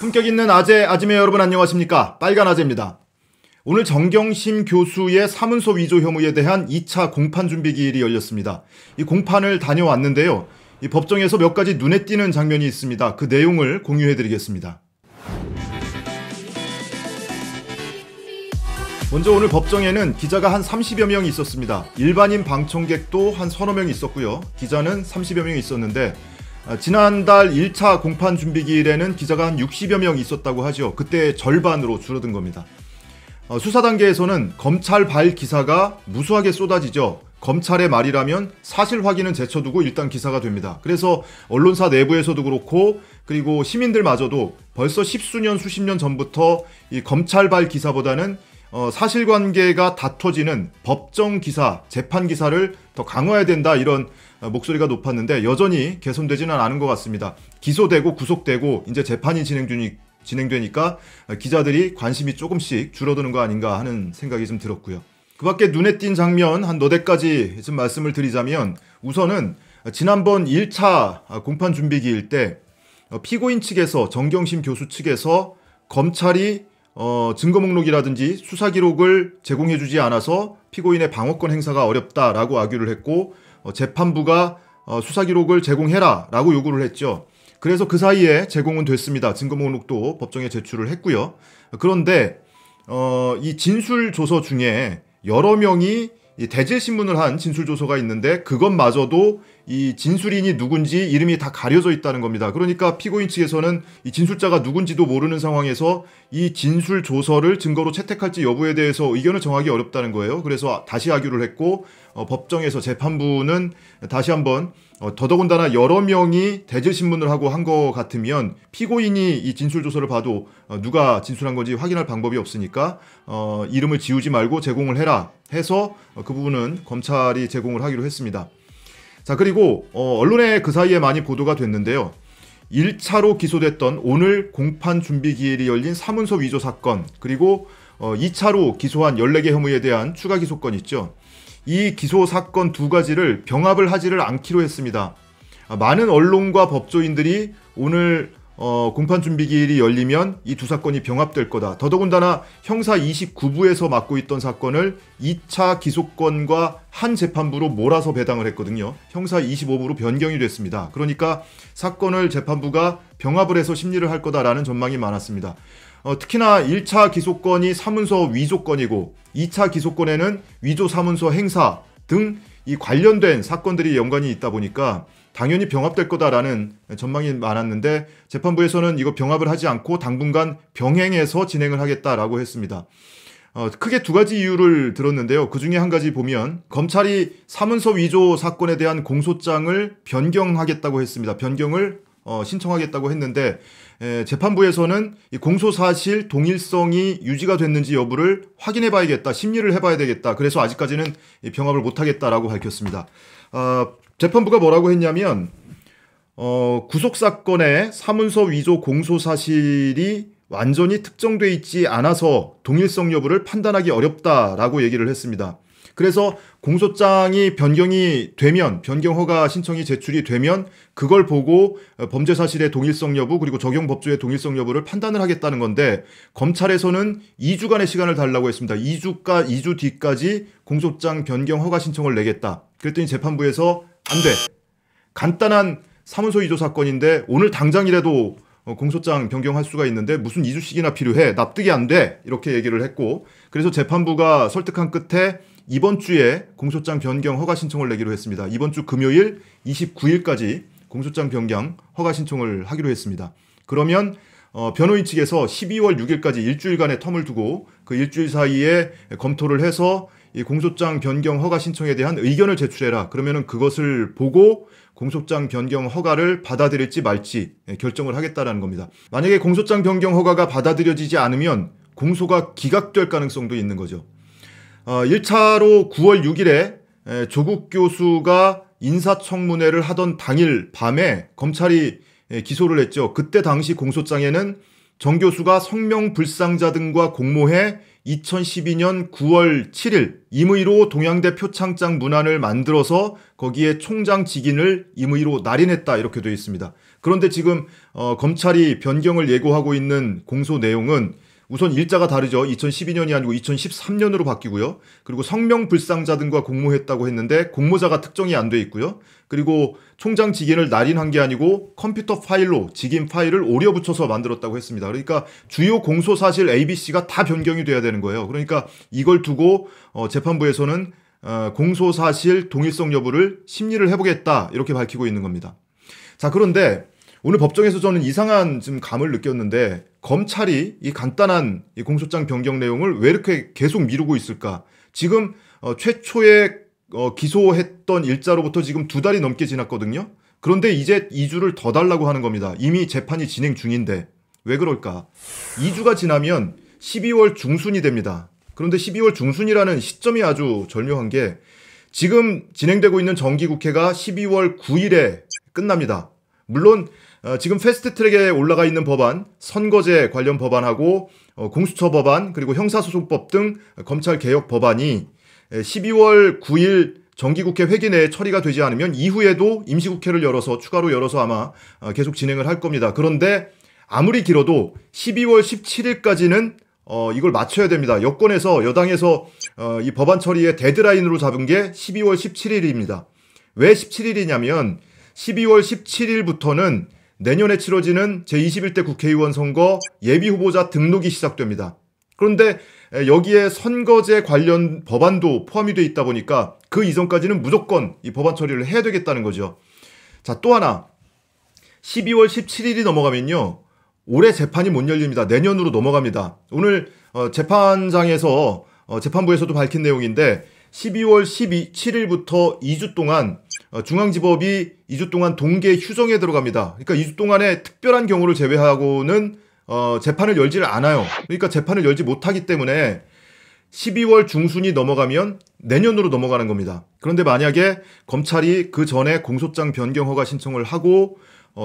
품격 있는 아재, 아지매 여러분 안녕하십니까? 빨간 아재입니다. 오늘 정경심 교수의 사문서 위조 혐의에 대한 2차 공판 준비 기일이 열렸습니다. 이 공판을 다녀왔는데요. 이 법정에서 몇 가지 눈에 띄는 장면이 있습니다. 그 내용을 공유해드리겠습니다. 먼저 오늘 법정에는 기자가 한 30여 명이 있었습니다. 일반인 방청객도 한 서너 명이 있었고요. 기자는 30여 명이 있었는데 지난달 1차 공판 준비 기일에는 기자가 한 60여 명 있었다고 하죠. 그때 절반으로 줄어든 겁니다. 수사 단계에서는 검찰발 기사가 무수하게 쏟아지죠. 검찰의 말이라면 사실 확인은 제쳐두고 일단 기사가 됩니다. 그래서 언론사 내부에서도 그렇고 그리고 시민들마저도 벌써 십수년 수십 년 전부터 이 검찰발 기사보다는 사실관계가 다퉈지는 법정 기사, 재판 기사를 더 강화해야 된다 이런 목소리가 높았는데 여전히 개선되지는 않은 것 같습니다. 기소되고 구속되고 이제 재판이 진행되니까 기자들이 관심이 조금씩 줄어드는 거 아닌가 하는 생각이 좀 들었고요. 그 밖에 눈에 띈 장면 한 너댓 가지 좀 말씀을 드리자면 우선은 지난번 1차 공판 준비 기일 때 피고인 측에서 정경심 교수 측에서 검찰이 증거 목록이라든지 수사 기록을 제공해주지 않아서 피고인의 방어권 행사가 어렵다라고 악유를 했고 재판부가 수사 기록을 제공해라 라고 요구를 했죠. 그래서 그 사이에 제공은 됐습니다. 증거 목록도 법정에 제출을 했고요. 그런데 이 진술조서 중에 여러 명이 대질신문을 한 진술조서가 있는데 그것마저도 이 진술인이 누군지 이름이 다 가려져 있다는 겁니다. 그러니까 피고인 측에서는 이 진술자가 누군지도 모르는 상황에서 이 진술조서를 증거로 채택할지 여부에 대해서 의견을 정하기 어렵다는 거예요. 그래서 다시 악유를 했고 법정에서 재판부는 다시 한번 더더군다나 여러 명이 대질신문을 하고 한 것 같으면 피고인이 이 진술조서를 봐도 누가 진술한 건지 확인할 방법이 없으니까 이름을 지우지 말고 제공을 해라 해서 그 부분은 검찰이 제공을 하기로 했습니다. 자, 그리고 언론에 그 사이에 많이 보도가 됐는데요. 1차로 기소됐던 오늘 공판 준비 기일이 열린 사문서 위조 사건 그리고 2차로 기소한 14개 혐의에 대한 추가 기소건 있죠. 이 기소 사건 두 가지를 병합을 하지를 않기로 했습니다. 많은 언론과 법조인들이 오늘 공판 준비 기일이 열리면 이 두 사건이 병합될 거다. 더더군다나 형사 29부에서 맡고 있던 사건을 2차 기소권과 한 재판부로 몰아서 배당을 했거든요. 형사 25부로 변경이 됐습니다. 그러니까 사건을 재판부가 병합을 해서 심리를 할 거다라는 전망이 많았습니다. 특히나 1차 기소권이 사문서 위조건이고 2차 기소권에는 위조 사문서 행사 등 이 관련된 사건들이 연관이 있다 보니까 당연히 병합될 거다라는 전망이 많았는데 재판부에서는 이거 병합을 하지 않고 당분간 병행해서 진행을 하겠다라고 했습니다. 크게 두 가지 이유를 들었는데요. 그 중에 한 가지 보면 검찰이 사문서 위조 사건에 대한 공소장을 변경하겠다고 했습니다. 변경을 신청하겠다고 했는데 재판부에서는 이 공소사실 동일성이 유지가 됐는지 여부를 확인해 봐야겠다. 심리를 해봐야 되겠다. 그래서 아직까지는 병합을 못하겠다라고 밝혔습니다. 재판부가 뭐라고 했냐면 구속사건의 사문서 위조 공소사실이 완전히 특정돼 있지 않아서 동일성 여부를 판단하기 어렵다라고 얘기를 했습니다. 그래서 공소장이 변경이 되면 변경 허가 신청이 제출이 되면 그걸 보고 범죄 사실의 동일성 여부 그리고 적용 법조의 동일성 여부를 판단을 하겠다는 건데 검찰에서는 2주간의 시간을 달라고 했습니다. 2주 뒤까지 공소장 변경 허가 신청을 내겠다. 그랬더니 재판부에서 안 돼. 간단한 사문서 위조 사건인데 오늘 당장이라도 공소장 변경할 수가 있는데 무슨 2주씩이나 필요해. 납득이 안 돼. 이렇게 얘기를 했고 그래서 재판부가 설득한 끝에 이번 주에 공소장 변경 허가 신청을 내기로 했습니다. 이번 주 금요일 29일까지 공소장 변경 허가 신청을 하기로 했습니다. 그러면 변호인 측에서 12월 6일까지 일주일간의 텀을 두고 그 일주일 사이에 검토를 해서 이 공소장 변경 허가 신청에 대한 의견을 제출해라. 그러면은 그것을 보고 공소장 변경 허가를 받아들일지 말지 결정을 하겠다라는 겁니다. 만약에 공소장 변경 허가가 받아들여지지 않으면 공소가 기각될 가능성도 있는 거죠. 1차로 9월 6일에 조국 교수가 인사청문회를 하던 당일 밤에 검찰이 기소를 했죠. 그때 당시 공소장에는 정 교수가 성명불상자 등과 공모해 2012년 9월 7일 임의로 동양대 표창장 문안을 만들어서 거기에 총장 직인을 임의로 날인했다 이렇게 되어 있습니다. 그런데 지금 검찰이 변경을 예고하고 있는 공소 내용은 우선 일자가 다르죠. 2012년이 아니고 2013년으로 바뀌고요. 그리고 성명불상자 등과 공모했다고 했는데 공모자가 특정이 안 돼 있고요. 그리고 총장 직인을 날인한 게 아니고 컴퓨터 파일로 직인 파일을 오려 붙여서 만들었다고 했습니다. 그러니까 주요 공소사실 ABC가 다 변경이 돼야 되는 거예요. 그러니까 이걸 두고 재판부에서는 공소사실 동일성 여부를 심리를 해보겠다 이렇게 밝히고 있는 겁니다. 자, 그런데 오늘 법정에서 저는 이상한 좀 감을 느꼈는데 검찰이 이 간단한 이 공소장 변경 내용을 왜 이렇게 계속 미루고 있을까? 지금 최초에 기소했던 일자로부터 지금 2달이 넘게 지났거든요. 그런데 이제 2주를 더 달라고 하는 겁니다. 이미 재판이 진행 중인데 왜 그럴까? 2주가 지나면 12월 중순이 됩니다. 그런데 12월 중순이라는 시점이 아주 절묘한 게 지금 진행되고 있는 정기국회가 12월 9일에 끝납니다. 물론 지금 패스트트랙에 올라가 있는 법안, 선거제 관련 법안하고 공수처 법안 그리고 형사소송법 등 검찰개혁 법안이 12월 9일 정기국회 회기 내에 처리가 되지 않으면 이후에도 임시국회를 열어서 추가로 열어서 아마 계속 진행을 할 겁니다. 그런데 아무리 길어도 12월 17일까지는 이걸 맞춰야 됩니다. 여당에서 이 법안 처리의 데드라인으로 잡은 게 12월 17일입니다. 왜 17일이냐면 12월 17일부터는 내년에 치러지는 제21대 국회의원 선거 예비후보자 등록이 시작됩니다. 그런데 여기에 선거제 관련 법안도 포함이 돼 있다 보니까 그 이전까지는 무조건 이 법안 처리를 해야 되겠다는 거죠. 자, 또 하나 12월 17일이 넘어가면요 올해 재판이 못 열립니다. 내년으로 넘어갑니다. 오늘 재판장에서 재판부에서도 밝힌 내용인데 12월 7일부터 2주 동안 중앙지법이 2주 동안 동계 휴정에 들어갑니다. 그러니까 2주 동안에 특별한 경우를 제외하고는 재판을 열지를 않아요. 그러니까 재판을 열지 못하기 때문에 12월 중순이 넘어가면 내년으로 넘어가는 겁니다. 그런데 만약에 검찰이 그 전에 공소장 변경 허가 신청을 하고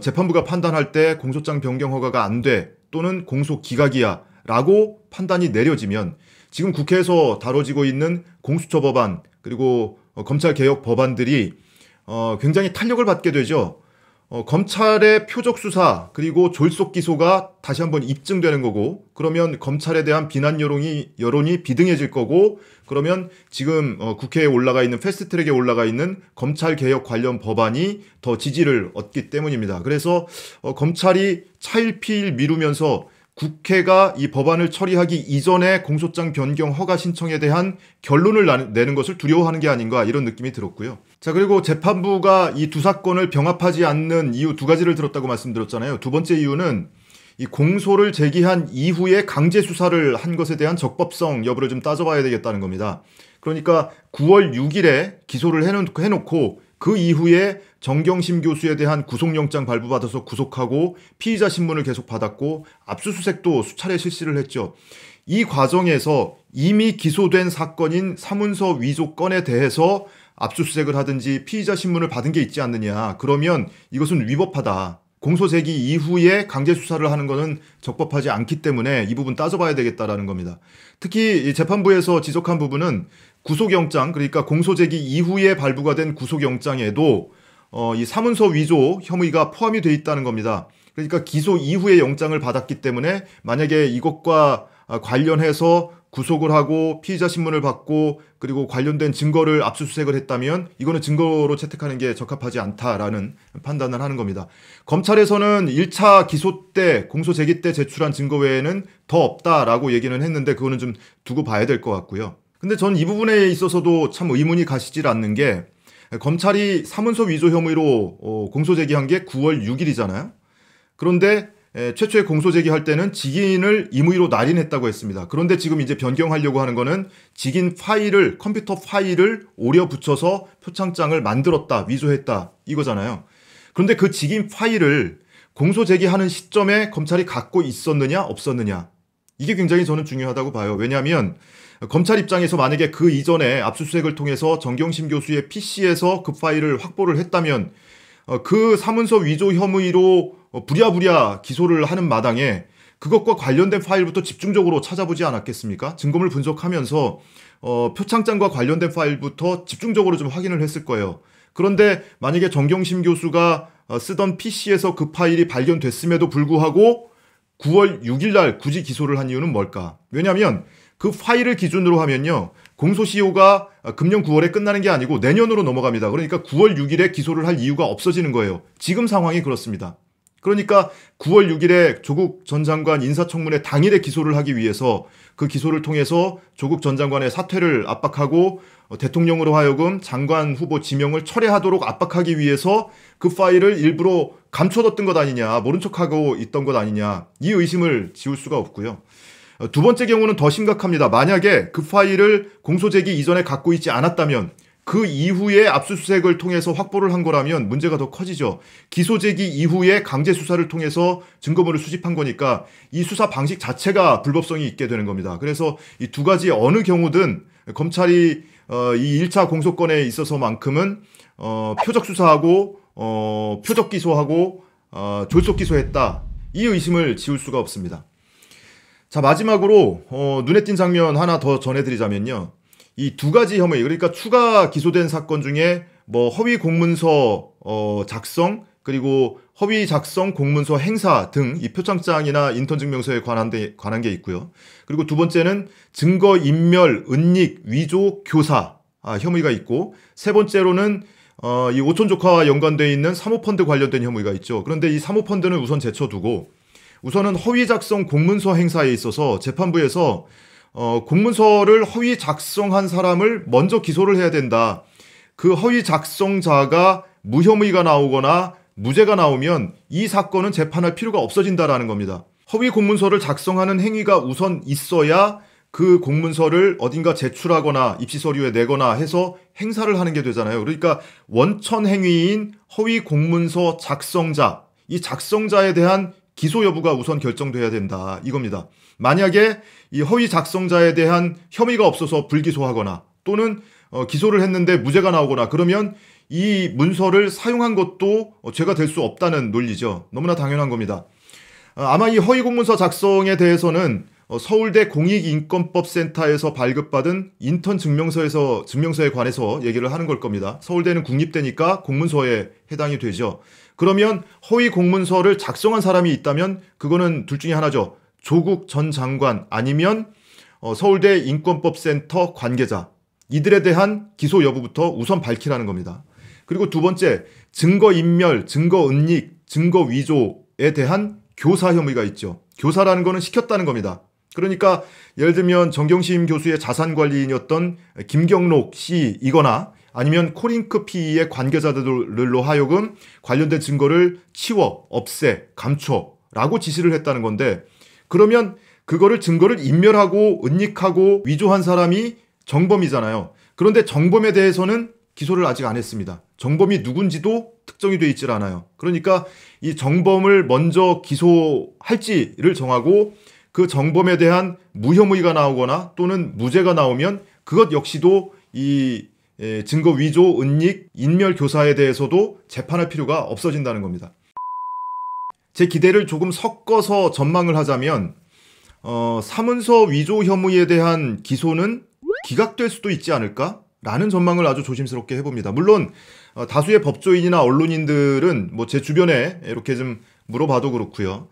재판부가 판단할 때 공소장 변경 허가가 안 돼 또는 공소 기각이야 라고 판단이 내려지면 지금 국회에서 다뤄지고 있는 공수처 법안 그리고 검찰개혁 법안들이 굉장히 탄력을 받게 되죠. 검찰의 표적 수사 그리고 졸속 기소가 다시 한번 입증되는 거고 그러면 검찰에 대한 비난 여론이 비등해질 거고 그러면 지금 국회에 올라가 있는 패스트트랙에 올라가 있는 검찰개혁 관련 법안이 더 지지를 얻기 때문입니다. 그래서 검찰이 차일피일 미루면서 국회가 이 법안을 처리하기 이전에 공소장 변경 허가 신청에 대한 결론을 내는 것을 두려워하는 게 아닌가 이런 느낌이 들었고요. 자, 그리고 재판부가 이 두 사건을 병합하지 않는 이유 2가지를 들었다고 말씀드렸잖아요. 두 번째 이유는 이 공소를 제기한 이후에 강제 수사를 한 것에 대한 적법성 여부를 좀 따져봐야 되겠다는 겁니다. 그러니까 9월 6일에 기소를 해놓고 그 이후에 정경심 교수에 대한 구속영장 발부받아서 구속하고 피의자 신문을 계속 받았고 압수수색도 수차례 실시를 했죠. 이 과정에서 이미 기소된 사건인 사문서 위조 건에 대해서 압수수색을 하든지 피의자 신문을 받은 게 있지 않느냐. 그러면 이것은 위법하다. 공소 제기 이후에 강제 수사를 하는 것은 적법하지 않기 때문에 이 부분 따져봐야 되겠다라는 겁니다. 특히 재판부에서 지적한 부분은 구속영장, 그러니까 공소 제기 이후에 발부가 된 구속영장에도 이 사문서 위조 혐의가 포함이 돼 있다는 겁니다. 그러니까 기소 이후에 영장을 받았기 때문에 만약에 이것과 관련해서 구속을 하고 피의자 신문을 받고 그리고 관련된 증거를 압수수색을 했다면 이거는 증거로 채택하는 게 적합하지 않다라는 판단을 하는 겁니다. 검찰에서는 1차 기소 때 공소 제기 때 제출한 증거 외에는 더 없다라고 얘기는 했는데 그거는 좀 두고 봐야 될 것 같고요. 근데 전 이 부분에 있어서도 참 의문이 가시질 않는 게 검찰이 사문서 위조 혐의로 공소 제기한 게 9월 6일이잖아요. 그런데 최초에 공소 제기할 때는 직인을 임의로 날인했다고 했습니다. 그런데 지금 이제 변경하려고 하는 거는 직인 파일을 컴퓨터 파일을 오려 붙여서 표창장을 만들었다, 위조했다 이거잖아요. 그런데 그 직인 파일을 공소 제기하는 시점에 검찰이 갖고 있었느냐 없었느냐 이게 굉장히 저는 중요하다고 봐요. 왜냐하면 검찰 입장에서 만약에 그 이전에 압수수색을 통해서 정경심 교수의 PC에서 그 파일을 확보를 했다면 그 사문서 위조 혐의로 부랴부랴 기소를 하는 마당에 그것과 관련된 파일부터 집중적으로 찾아보지 않았겠습니까? 증거물 분석하면서 표창장과 관련된 파일부터 집중적으로 좀 확인을 했을 거예요. 그런데 만약에 정경심 교수가 쓰던 PC에서 그 파일이 발견됐음에도 불구하고 9월 6일 날 굳이 기소를 한 이유는 뭘까? 왜냐하면 그 파일을 기준으로 하면요, 공소시효가 금년 9월에 끝나는 게 아니고 내년으로 넘어갑니다. 그러니까 9월 6일에 기소를 할 이유가 없어지는 거예요. 지금 상황이 그렇습니다. 그러니까 9월 6일에 조국 전 장관 인사청문회 당일에 기소를 하기 위해서 그 기소를 통해서 조국 전 장관의 사퇴를 압박하고 대통령으로 하여금 장관 후보 지명을 철회하도록 압박하기 위해서 그 파일을 일부러 감춰뒀던 것 아니냐, 모른 척하고 있던 것 아니냐, 이 의심을 지울 수가 없고요. 두 번째 경우는 더 심각합니다. 만약에 그 파일을 공소제기 이전에 갖고 있지 않았다면, 그 이후에 압수수색을 통해서 확보를 한 거라면 문제가 더 커지죠. 기소제기 이후에 강제 수사를 통해서 증거물을 수집한 거니까 이 수사 방식 자체가 불법성이 있게 되는 겁니다. 그래서 이 두 가지 어느 경우든 검찰이 이 1차 공소권에 있어서만큼은 표적 수사하고 표적 기소하고 졸속 기소했다, 이 의심을 지울 수가 없습니다. 자, 마지막으로 눈에 띈 장면 하나 더 전해드리자면요, 이 두 가지 혐의, 그러니까 추가 기소된 사건 중에 뭐 허위 공문서 작성, 그리고 허위 작성 공문서 행사 등 이 표창장이나 인턴 증명서에 관한 게 있고요. 그리고 두 번째는 증거 인멸, 은닉, 위조, 교사 혐의가 있고, 세 번째로는 이 오촌 조카와 연관되어 있는 사모펀드 관련된 혐의가 있죠. 그런데 이 사모펀드는 우선 제쳐두고, 우선은 허위 작성 공문서 행사에 있어서 재판부에서 공문서를 허위 작성한 사람을 먼저 기소를 해야 된다. 그 허위 작성자가 무혐의가 나오거나 무죄가 나오면 이 사건은 재판할 필요가 없어진다라는 겁니다. 허위 공문서를 작성하는 행위가 우선 있어야 그 공문서를 어딘가 제출하거나 입시 서류에 내거나 해서 행사를 하는 게 되잖아요. 그러니까 원천 행위인 허위 공문서 작성자, 이 작성자에 대한 기소 여부가 우선 결정돼야 된다, 이겁니다. 만약에 이 허위 작성자에 대한 혐의가 없어서 불기소하거나 또는 기소를 했는데 무죄가 나오거나 그러면 이 문서를 사용한 것도 죄가 될 수 없다는 논리죠. 너무나 당연한 겁니다. 아마 이 허위 공문서 작성에 대해서는 서울대 공익인권법센터에서 발급받은 인턴 증명서에 관해서 얘기를 하는 걸 겁니다. 서울대는 국립대니까 공문서에 해당이 되죠. 그러면 허위 공문서를 작성한 사람이 있다면 그거는 둘 중에 하나죠. 조국 전 장관 아니면 서울대 인권법센터 관계자, 이들에 대한 기소 여부부터 우선 밝히라는 겁니다. 그리고 두 번째, 증거인멸, 증거은닉, 증거위조에 대한 교사 혐의가 있죠. 교사라는 거는 시켰다는 겁니다. 그러니까 예를 들면 정경심 교수의 자산관리인이었던 김경록 씨이거나 아니면 코링크 PE의 관계자들로 하여금 관련된 증거를 치워, 없애, 감춰라고 지시를 했다는 건데, 그러면 그거를 증거를 인멸하고 은닉하고 위조한 사람이 정범이잖아요. 그런데 정범에 대해서는 기소를 아직 안 했습니다. 정범이 누군지도 특정이 돼 있질 않아요. 그러니까 이 정범을 먼저 기소할지를 정하고 그 정범에 대한 무혐의가 나오거나 또는 무죄가 나오면 그것 역시도 이 증거 위조, 은닉, 인멸 교사에 대해서도 재판할 필요가 없어진다는 겁니다. 제 기대를 조금 섞어서 전망을 하자면 사문서 위조 혐의에 대한 기소는 기각될 수도 있지 않을까? 라는 전망을 아주 조심스럽게 해봅니다. 물론 다수의 법조인이나 언론인들은 뭐 제 주변에 이렇게 좀 물어봐도 그렇고요.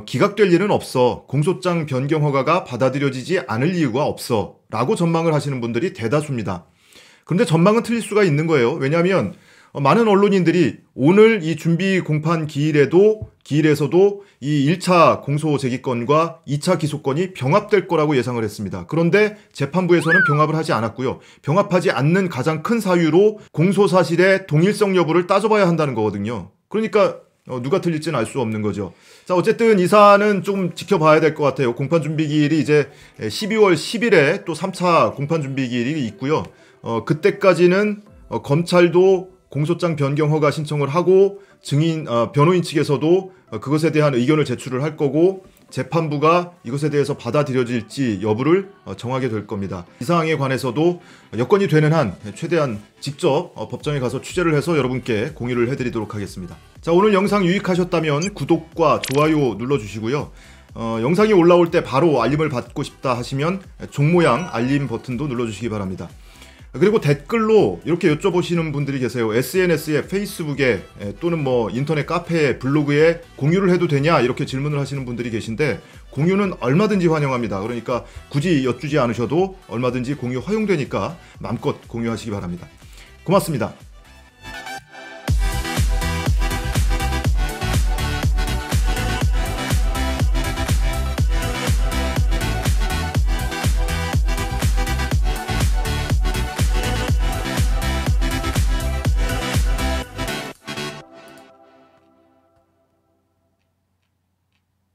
기각될 일은 없어. 공소장 변경 허가가 받아들여지지 않을 이유가 없어. 라고 전망을 하시는 분들이 대다수입니다. 그런데 전망은 틀릴 수가 있는 거예요. 왜냐하면 많은 언론인들이 오늘 이 준비 공판 기일에서도 이 1차 공소 제기권과 2차 기소권이 병합될 거라고 예상을 했습니다. 그런데 재판부에서는 병합을 하지 않았고요. 병합하지 않는 가장 큰 사유로 공소 사실의 동일성 여부를 따져봐야 한다는 거거든요. 그러니까 누가 틀릴지는 알 수 없는 거죠. 자, 어쨌든 이 사안은 좀 지켜봐야 될 것 같아요. 공판 준비 기일이 이제 12월 10일에 또 3차 공판 준비 기일이 있고요. 그때까지는 검찰도 공소장 변경 허가 신청을 하고 변호인 측에서도 그것에 대한 의견을 제출을 할 거고 재판부가 이것에 대해서 받아들여질지 여부를 정하게 될 겁니다. 이 사항에 관해서도 여건이 되는 한 최대한 직접 법정에 가서 취재를 해서 여러분께 공유를 해드리도록 하겠습니다. 자, 오늘 영상 유익하셨다면 구독과 좋아요 눌러주시고요. 영상이 올라올 때 바로 알림을 받고 싶다 하시면 종 모양 알림 버튼도 눌러주시기 바랍니다. 그리고 댓글로 이렇게 여쭤보시는 분들이 계세요. SNS에, 페이스북에 또는 뭐 인터넷 카페에, 블로그에 공유를 해도 되냐 이렇게 질문을 하시는 분들이 계신데 공유는 얼마든지 환영합니다. 그러니까 굳이 여쭈지 않으셔도 얼마든지 공유 허용되니까 마음껏 공유하시기 바랍니다. 고맙습니다.